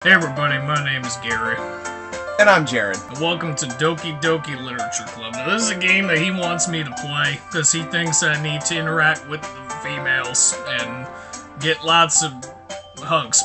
Hey everybody, my name is Gary. And I'm Jared. And welcome to Doki Doki Literature Club. Now this is a game that he wants me to play because he thinks I need to interact with the females and get lots of hugs.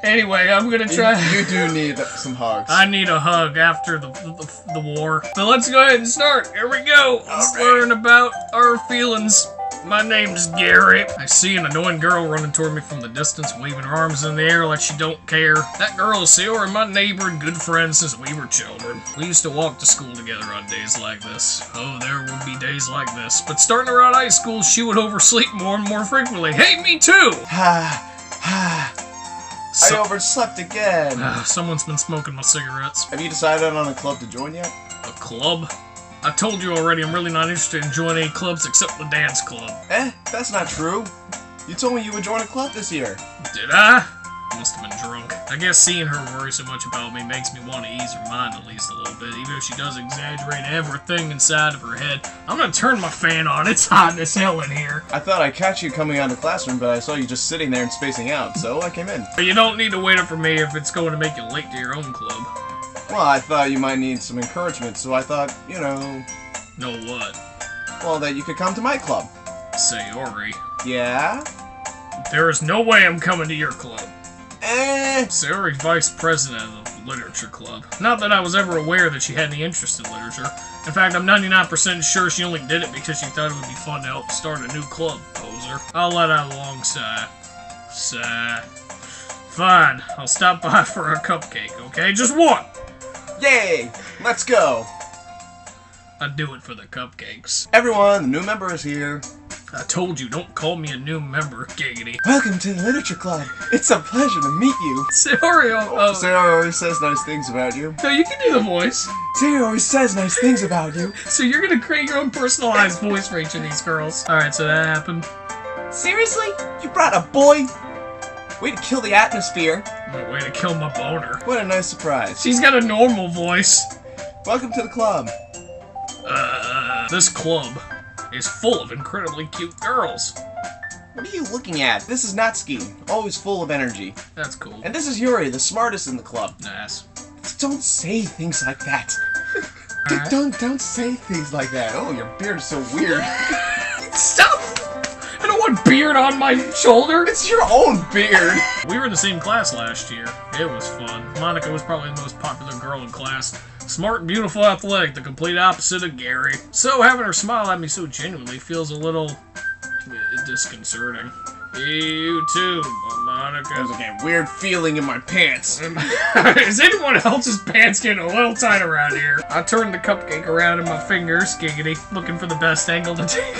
Anyway, I'm gonna try. You do need some hugs. I need a hug after the war. So let's go ahead and start. Here we go. Let's learn about our feelings. My name's Gary. I see an annoying girl running toward me from the distance, waving her arms in the air like she don't care. That girl is Sarah, my neighbor and good friend since we were children. We used to walk to school together on days like this. Oh, there would be days like this. But starting around high school, she would oversleep more and more frequently. Hey, me too! I overslept again. Someone's been smoking my cigarettes. Have you decided on a club to join yet? A club? I told you already, I'm really not interested in joining any clubs except the dance club. That's not true. You told me you would join a club this year. Did I? Must have been drunk. I guess seeing her worry so much about me makes me want to ease her mind at least a little bit, even if she does exaggerate everything inside of her head. I'm gonna turn my fan on, it's hot as hell in here. I thought I'd catch you coming out of the classroom, but I saw you just sitting there and spacing out, so I came in. But you don't need to wait up for me if it's going to make you late to your own club. Well, I thought you might need some encouragement, so I thought, you know... Know what? Well, that you could come to my club. Sayori. Yeah? There is no way I'm coming to your club. Sayori's vice president of the literature club. Not that I was ever aware that she had any interest in literature. In fact, I'm 99% sure she only did it because she thought it would be fun to help start a new club, poser. I'll let out a long sigh. Sigh. Fine, I'll stop by for a cupcake, okay? Just one! Yay! Let's go! I'd do it for the cupcakes. Everyone, the new member is here. I told you, don't call me a new member, giggity. Welcome to the Literature Club. It's a pleasure to meet you. Sayori, Sarah always says nice things about you. No, you can do the voice. Sarah always says nice things about you. So you're gonna create your own personalized voice for each of these girls. Alright, so that happened. Seriously? You brought a boy? Way to kill the atmosphere. Way to kill my boner. What a nice surprise. She's got a normal voice. Welcome to the club. This club is full of incredibly cute girls. What are you looking at? This is Natsuki, always full of energy. That's cool. And this is Yuri, the smartest in the club. Nice. Don't say things like that. Right. Don't say things like that. Oh, your beard is so weird. Stop! I don't want beard on my shoulder. It's your own beard. We were in the same class last year. It was fun. Monica was probably the most popular girl in class. Smart, beautiful, athletic, the complete opposite of Gary. So having her smile at me so genuinely feels a little disconcerting. You too, Monica. There's like a weird feeling in my pants. Is anyone else's pants getting a little tight around here? I turned the cupcake around in my fingers, giggity, looking for the best angle to take.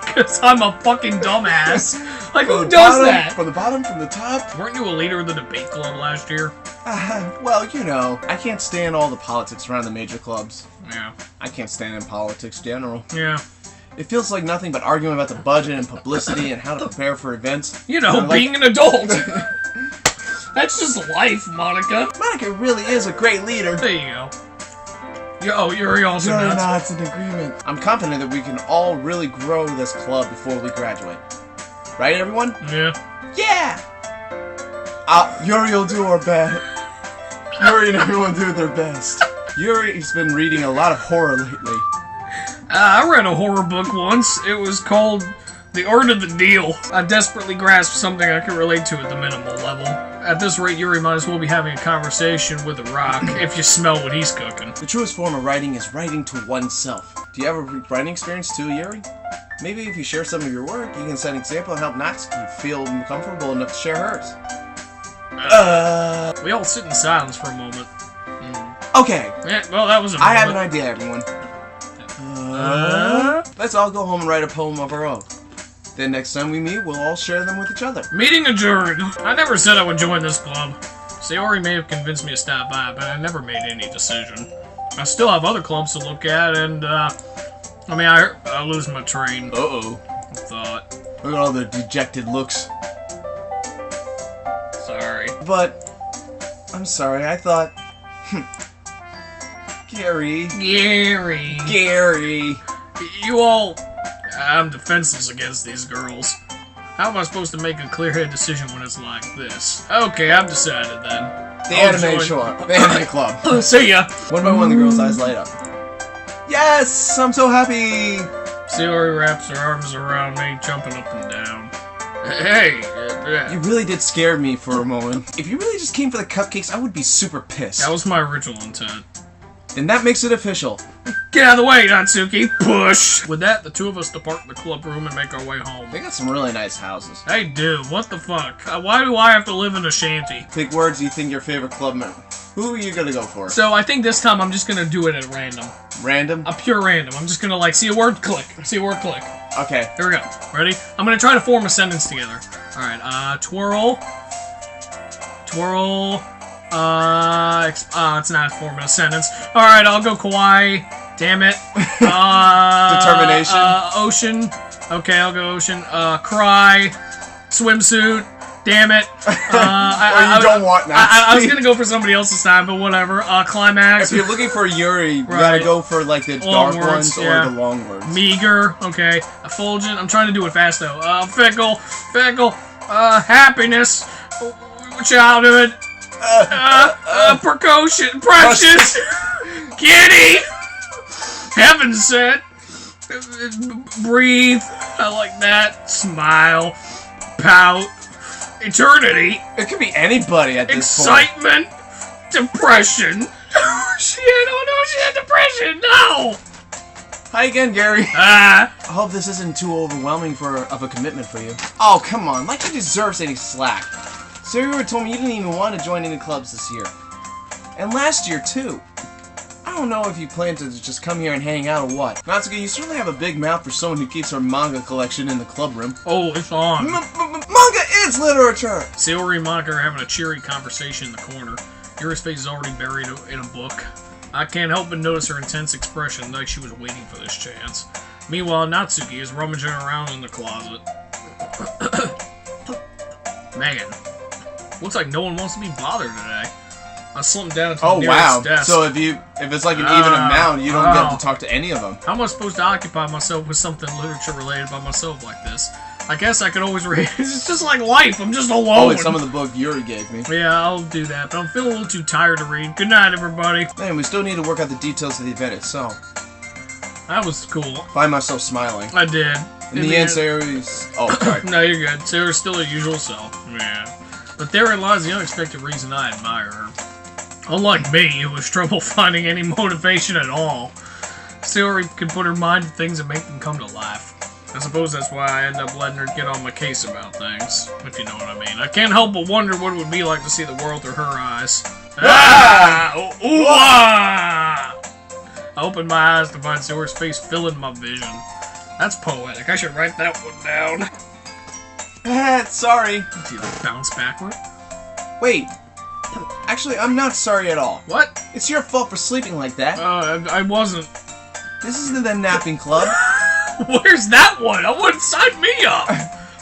Because I'm a fucking dumbass. Like, who does that? From the bottom, from the top? Weren't you a leader of the debate club last year? Well, you know, I can't stand all the politics around the major clubs. Yeah. I can't stand in politics in general. Yeah. It feels like nothing but arguing about the budget and publicity and how to prepare for events. You know, being an adult. That's just life, Monica. Monica really is a great leader. There you go. You're also nuts. It's an agreement. I'm confident that we can all really grow this club before we graduate. Right, everyone? Yeah. Yeah! Yuri will do our best. Yuri and everyone do their best. Yuri's been reading a lot of horror lately. I read a horror book once. It was called The Art of the Deal. I desperately grasped something I could relate to at the minimal level. At this rate, Yuri might as well be having a conversation with a rock if you smell what he's cooking. The truest form of writing is writing to oneself. Do you have a writing experience too, Yuri? Maybe if you share some of your work, you can set an example and help Natsuki feel comfortable enough to share hers. We all sit in silence for a moment. Okay. Yeah, well, that was a moment. I have an idea, everyone. Let's all go home and write a poem of our own. Then next time we meet, we'll all share them with each other. Meeting adjourned. I never said I would join this club. Sayori may have convinced me to stop by, but I never made any decision. I still have other clubs to look at, and, I lose my train. Uh-oh. I thought. Look at all the dejected looks. Sorry. But, I'm sorry, I thought... Gary. You all... I'm defenseless against these girls. How am I supposed to make a clear-headed decision when it's like this? Okay, I've decided then. The anime short. The anime club. See ya. One by one, the girl's eyes light up. Yes! I'm so happy! Sayori wraps her arms around me, jumping up and down. Hey! You really did scare me for a moment. If you really just came for the cupcakes, I would be super pissed. That was my original intent. Then that makes it official. Get out of the way, Natsuki! Push! With that, the two of us depart the club room and make our way home. They got some really nice houses. They do. What the fuck? Why do I have to live in a shanty? Pick words you think your favorite club member. Who are you gonna go for? So I think this time I'm just gonna do it at random. Random? A pure random. I'm just gonna like see a word, click. See a word, click. Okay. Here we go. Ready? I'm gonna try to form a sentence together. Alright, twirl. Twirl. It's not forming a sentence. Alright, I'll go kawaii. Damn it. Determination. Ocean. Okay, I'll go ocean. Cry. Swimsuit. Damn it. You don't want that. I was gonna go for somebody else's time, but whatever. Climax. If you're looking for Yuri, you Right. gotta go for like the Long dark words, ones yeah. or the long words. Meager. Okay. Effulgent. I'm trying to do it fast though. Fickle. Fickle. Happiness. Childhood. Precocious. Precious. Kitty. Heaven sent. Breathe. I like that. Smile. Pout. Eternity. It could be anybody at this Excitement. Depression. Shit, oh no, she had depression. No. point. Hi again, Gary. Ah. I hope this isn't too overwhelming of a commitment for you. Oh, come on. Like you deserve any slack. Sayori told me you didn't even want to join any clubs this year. And last year, too. I don't know if you plan to just come here and hang out or what. Natsuki, you certainly have a big mouth for someone who keeps her manga collection in the club room. Oh, it's on. Manga is literature! Sayori and Monica are having a cheery conversation in the corner. Yuri's face is already buried in a book. I can't help but notice her intense expression, like she was waiting for this chance. Meanwhile, Natsuki is rummaging around in the closet. Man, looks like no one wants to be bothered today. I slumped down to the nearest desk. So if it's like an even amount, you don't get to talk to any of them. How am I supposed to occupy myself with something literature related by myself like this? I guess I could always read. It's just like life. I'm just alone. Oh, it's some of the book Yuri gave me. Yeah, I'll do that, but I'm feeling a little too tired to read. Good night, everybody. Man, we still need to work out the details of the event itself. That was cool. Find myself smiling. I did. In the end, Sayori's... Oh, sorry. No, you're good. Sarah's still her usual self. Yeah. But therein lies the unexpected reason I admire her. Unlike me, it was trouble finding any motivation at all. Sayori can put her mind to things and make them come to life. I suppose that's why I end up letting her get on my case about things, if you know what I mean. I can't help but wonder what it would be like to see the world through her eyes. Ah! Ooh, ah! I opened my eyes to find Sayori's face filling my vision. That's poetic. I should write that one down. Sorry. Do you like bounce backward? Wait. Actually, I'm not sorry at all. What? It's your fault for sleeping like that. I wasn't. This isn't the napping club. Where's that one? I wouldn't sign me up.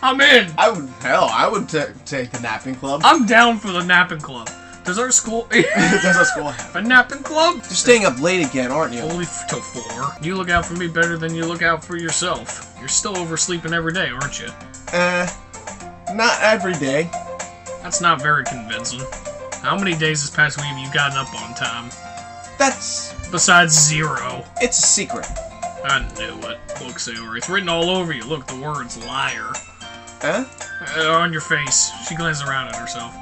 I'm in. I would take the napping club. I'm down for the napping club. Does our school... Does our school have a napping club? You're staying up late again, aren't you? Only till 4. You look out for me better than you look out for yourself. You're still oversleeping every day, aren't you? Not every day. That's not very convincing. How many days this past week have you gotten up on time? That's... Besides 0. It's a secret. I knew it. Look, Sayori, it's written all over you. Look, the words liar. Huh? On your face. She glanced around at herself.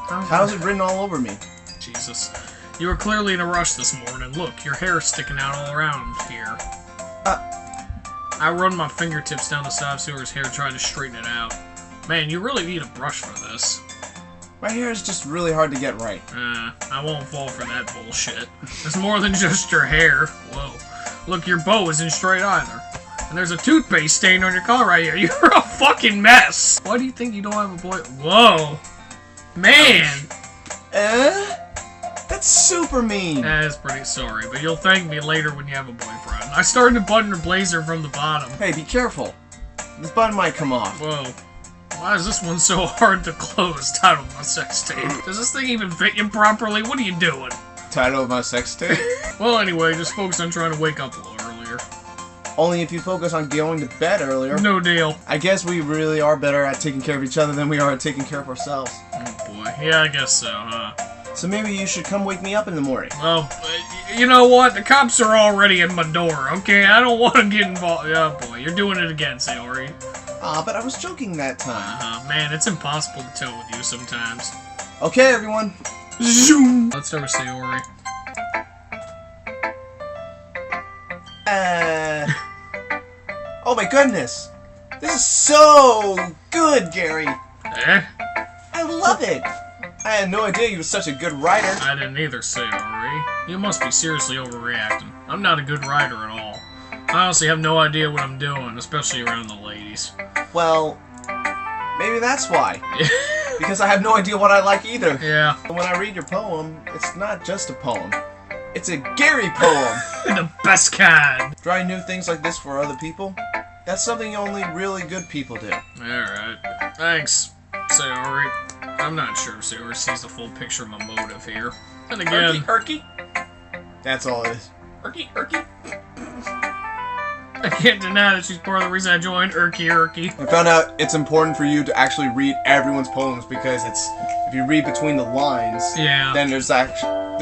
How's it written all over me? Jesus. You were clearly in a rush this morning. Look, your hair's sticking out all around here. I run my fingertips down the side of Sayori's hair, trying to straighten it out. Man, you really need a brush for this. My hair is just really hard to get right. I won't fall for that bullshit. It's more than just your hair. Whoa. Look, your bow isn't straight either. And there's a toothpaste stain on your collar right here. You're a fucking mess. Why do you think you don't have a boy? Whoa. Man. That's super mean. That's pretty sorry, but you'll thank me later when you have a boyfriend. I started to button her blazer from the bottom. Hey, be careful. This button might come off. Whoa. Why is this one so hard to close? Title of my sex tape. Does this thing even fit you properly? What are you doing? Title of my sex tape? Well, anyway, just focus on trying to wake up a little earlier. Only if you focus on going to bed earlier. No deal. I guess we really are better at taking care of each other than we are at taking care of ourselves. Oh boy. Yeah, I guess so, huh? So maybe you should come wake me up in the morning. Well, you know what? The cops are already at my door, okay? I don't want to get involved. Oh boy, you're doing it again, Sayori. But I was joking that time. Man, it's impossible to tell with you sometimes. Okay, everyone. Zoom! Let's start with Sayori. Oh my goodness! This is so good, Gary! Eh? I love it! I had no idea you were such a good writer. I didn't either, Sayori. You must be seriously overreacting. I'm not a good writer at all. I honestly have no idea what I'm doing, especially around the ladies. Well, maybe that's why. Because I have no idea what I like either. Yeah. When I read your poem, it's not just a poem. It's a Gary poem! The best kind! Trying new things like this for other people? That's something only really good people do. Alright. Thanks, Sayori. I'm not sure if Sayori sees the full picture of my motive here. And again... Erky? That's all it is. Erky. I can't deny that she's part of the reason I joined Erky. I found out it's important for you to actually read everyone's poems because if you read between the lines, yeah, then there's actual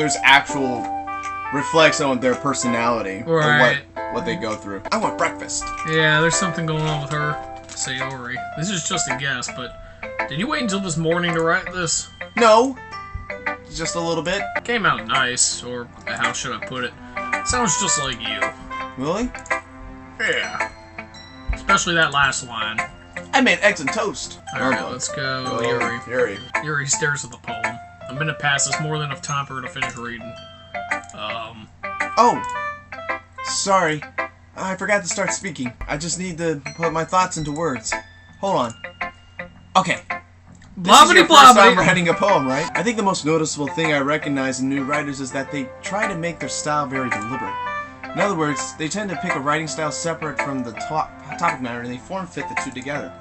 reflects on their personality right. and what they go through. I want breakfast. Yeah, there's something going on with her, Sayori. This is just a guess, but did you wait until this morning to write this? No, just a little bit. It came out nice, or how should I put it? Sounds just like you. Really? Yeah. Especially that last line. I made eggs and toast. Alright, let's go, Yuri. Yuri stares at the poem. A minute passes, more than enough time for her to finish reading. Oh! Sorry. I forgot to start speaking. I just need to put my thoughts into words. Hold on. Okay. This is your first time writing a poem, right? I think the most noticeable thing I recognize in new writers is that they try to make their style very deliberate. In other words, they tend to pick a writing style separate from the topic matter and they form-fit the two together.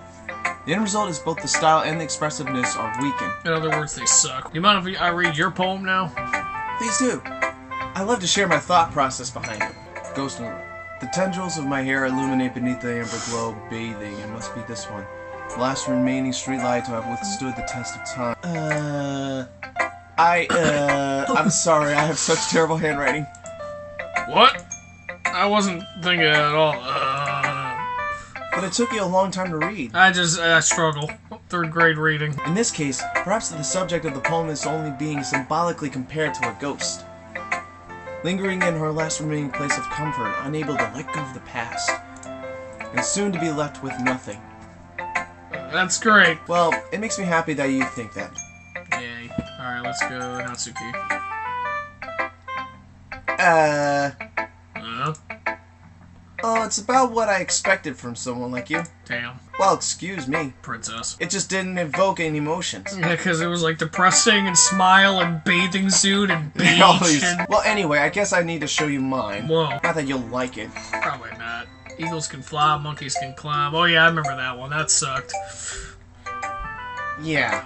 The end result is both the style and the expressiveness are weakened. In other words, they suck. Do you mind if I read your poem now? Please do. I love to share my thought process behind it. Ghost note. The tendrils of my hair illuminate beneath the amber glow, bathing. It must be this one. The last remaining streetlight to have withstood the test of time. I'm sorry, I have such terrible handwriting. What? I wasn't thinking at all. But it took you a long time to read. I struggle. 3rd grade reading. In this case, perhaps the subject of the poem is only being symbolically compared to a ghost. Lingering in her last remaining place of comfort, unable to let go of the past. And soon to be left with nothing. That's great. Well, it makes me happy that you think that. Yay. Alright, let's go, Natsuki. Oh, it's about what I expected from someone like you. Damn. Well, excuse me. Princess. It just didn't evoke any emotions. Yeah, because it was like depressing and smile and bathing suit and beach and... Well, anyway, I guess I need to show you mine. Whoa. Not that you'll like it. Probably not. Eagles can fly, monkeys can climb. Oh yeah, I remember that one. That sucked. Yeah.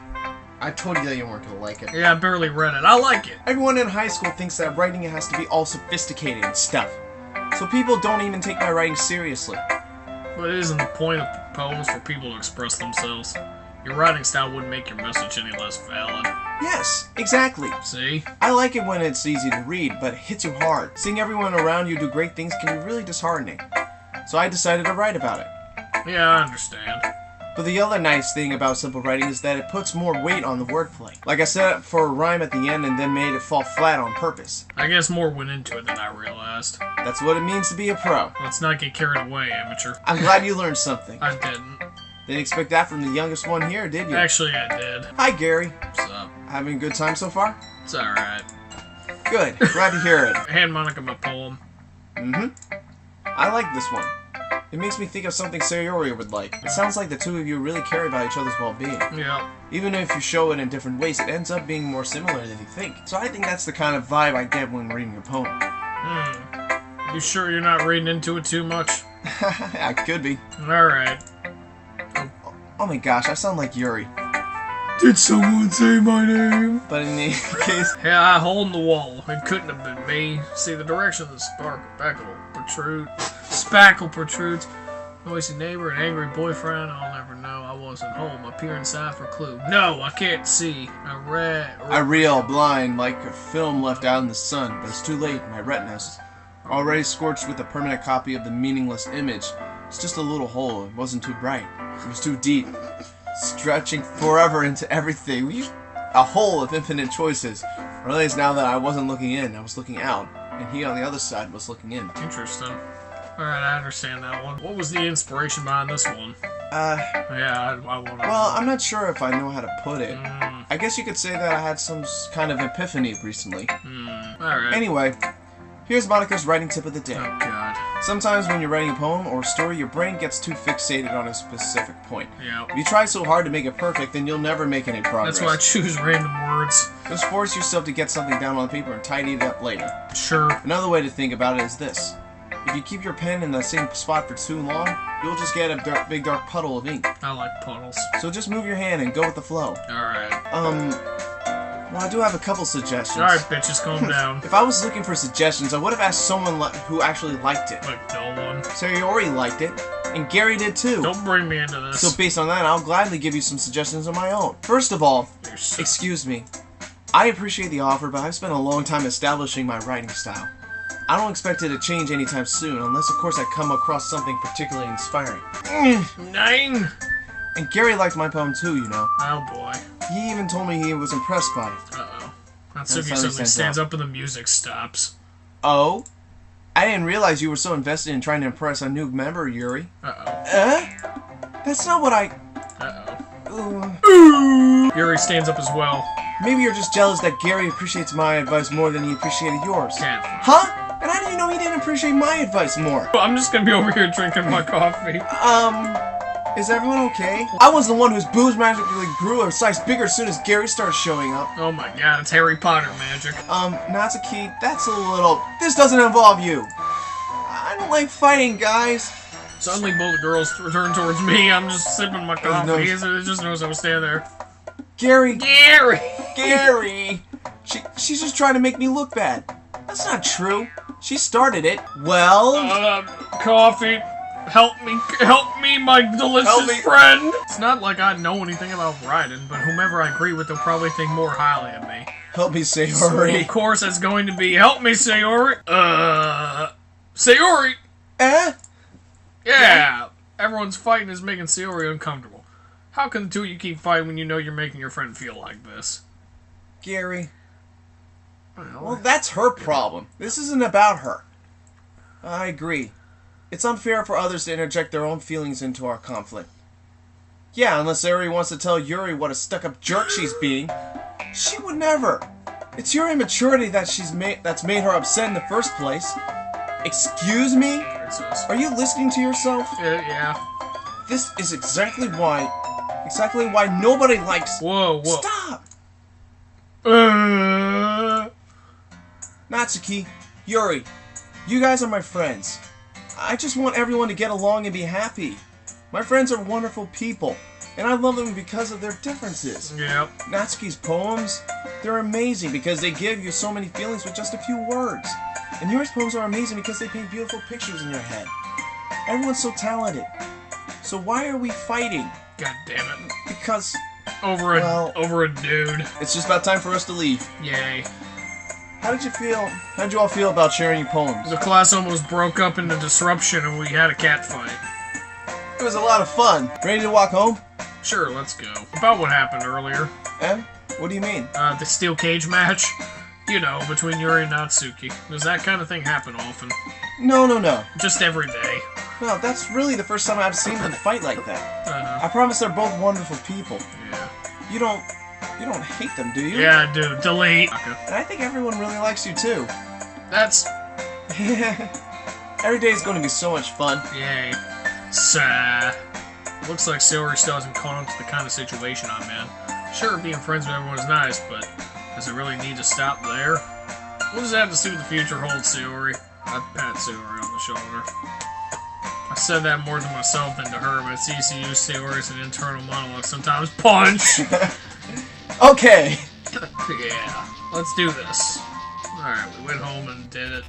I told you that you weren't gonna like it. Yeah, I barely read it. I like it. Everyone in high school thinks that writing has to be all sophisticated and stuff. So people don't even take my writing seriously. But isn't the point of poems for people to express themselves? Your writing style wouldn't make your message any less valid. Yes, exactly. See? I like it when it's easy to read, but it hits you hard. Seeing everyone around you do great things can be really disheartening. So I decided to write about it. Yeah, I understand. But the other nice thing about simple writing is that it puts more weight on the wordplay. Like I set up for a rhyme at the end and then made it fall flat on purpose. I guess more went into it than I realized. That's what it means to be a pro. Let's not get carried away, amateur. I'm glad you learned something. I didn't. Didn't expect that from the youngest one here, did you? Actually, I did. Hi, Gary. What's up? Having a good time so far? It's alright. Good. Glad to hear it. Hand Monica my poem. Mm-hmm. I like this one. It makes me think of something Sayori would like. It sounds like the two of you really care about each other's well-being. Yeah. Even if you show it in different ways, it ends up being more similar than you think. So I think that's the kind of vibe I get when reading a poem. You sure you're not reading into it too much? I could be. Alright. Oh my gosh, I sound like Yuri. Did someone say my name? But in any case... Yeah, I hole in the wall. It couldn't have been me. See, the direction of the spackle protrudes. Noisy neighbor, an angry boyfriend, I'll never know. I wasn't home. A peer inside for clue. No, I can't see. I reel blind like a film left out in the sun, but it's too late. My retinas are already scorched with a permanent copy of the meaningless image. It's just a little hole. It wasn't too bright. It was too deep, stretching forever into everything. A hole of infinite choices. I realized now that I wasn't looking in, I was looking out, and he on the other side was looking in. Interesting. Alright, I understand that one. What was the inspiration behind this one? Yeah, I want to. Well, I'm not sure if I know how to put it. I guess you could say that I had some kind of epiphany recently. Alright. Anyway, here's Monica's writing tip of the day. Oh, God. Sometimes when you're writing a poem or a story, your brain gets too fixated on a specific point. Yeah. If you try so hard to make it perfect, then you'll never make any progress. That's why I choose random words. Just force yourself to get something down on paper and tidy it up later. Sure. Another way to think about it is this. If you keep your pen in the same spot for too long, you'll just get a big dark puddle of ink. I like puddles. So just move your hand and go with the flow. Alright. Well, I do have a couple suggestions. Alright, bitches, calm down. If I was looking for suggestions, I would have asked someone who actually liked it. Like, dull one. Sayori liked it, and Gary did too. Don't bring me into this. So based on that, I'll gladly give you some suggestions of my own. First of all, excuse me. I appreciate the offer, but I've spent a long time establishing my writing style. I don't expect it to change anytime soon, unless of course I come across something particularly inspiring. 9! And Gary liked my poem too, you know. Oh boy. He even told me he was impressed by it. Uh-oh. Natsuki suddenly stands up and the music stops. Oh? I didn't realize you were so invested in trying to impress a new member, Yuri. Uh-oh. That's not what I... Uh-oh. Yuri stands up as well. Maybe you're just jealous that Gary appreciates my advice more than he appreciated yours. Can't. Huh? And how do you know he didn't appreciate my advice more? I'm just gonna be over here drinking my coffee. Is everyone okay? I was the one whose boobs magically grew a size bigger as soon as Gary started showing up. Oh my god, it's Harry Potter magic. Natsuki, that's a little... This doesn't involve you. I don't like fighting, guys. Suddenly both girls turn towards me. I'm just sipping my coffee. It just knows I was standing there. Gary! Gary! She's just trying to make me look bad. That's not true. She started it. Well... coffee. Help me, my delicious friend! It's not like I know anything about writing, but whomever I agree with, they'll probably think more highly of me. Help me, Sayori. So, of course, it's going to be, help me, Sayori. Sayori! Yeah. Everyone's fighting is making Sayori uncomfortable. How can the two of you keep fighting when you know you're making your friend feel like this? Gary. Well, that's her problem. This isn't about her. I agree. It's unfair for others to interject their own feelings into our conflict. Yeah, unless Sayori wants to tell Yuri what a stuck-up jerk she's being. She would never. It's your immaturity that's made her upset in the first place. Excuse me? Are you listening to yourself? Yeah. This is exactly why nobody likes... Whoa. Stop! Natsuki, Yuri, you guys are my friends. I just want everyone to get along and be happy. My friends are wonderful people, and I love them because of their differences. Yep. Natsuki's poems, they're amazing because they give you so many feelings with just a few words. And Yuri's poems are amazing because they paint beautiful pictures in your head. Everyone's so talented. So why are we fighting? God damn it. Because... Over a dude. It's just about time for us to leave. Yay. How did you feel? How did you all feel about sharing your poems? The class almost broke up into disruption and we had a cat fight. It was a lot of fun. Ready to walk home? Sure, let's go. About what happened earlier. What do you mean? The steel cage match. You know, between Yuri and Natsuki. Does that kind of thing happen often? No. Just every day. No, that's really the first time I've seen them fight like that. I promise they're both wonderful people. Yeah. You don't hate them, do you? Yeah, I do. Delete. And I think everyone really likes you too. That's... Every day is going to be so much fun. Yay. Looks like Sayori still hasn't caught on to the kind of situation I'm in. Sure, being friends with everyone is nice, but does it really need to stop there? What does that have to see with the future holds, Sayori? I pat Sayori on the shoulder. I said that more to myself than to her, but it's easy to use Sayori as an internal monologue sometimes. Punch! Okay! Yeah, let's do this. Alright, we went home and did it.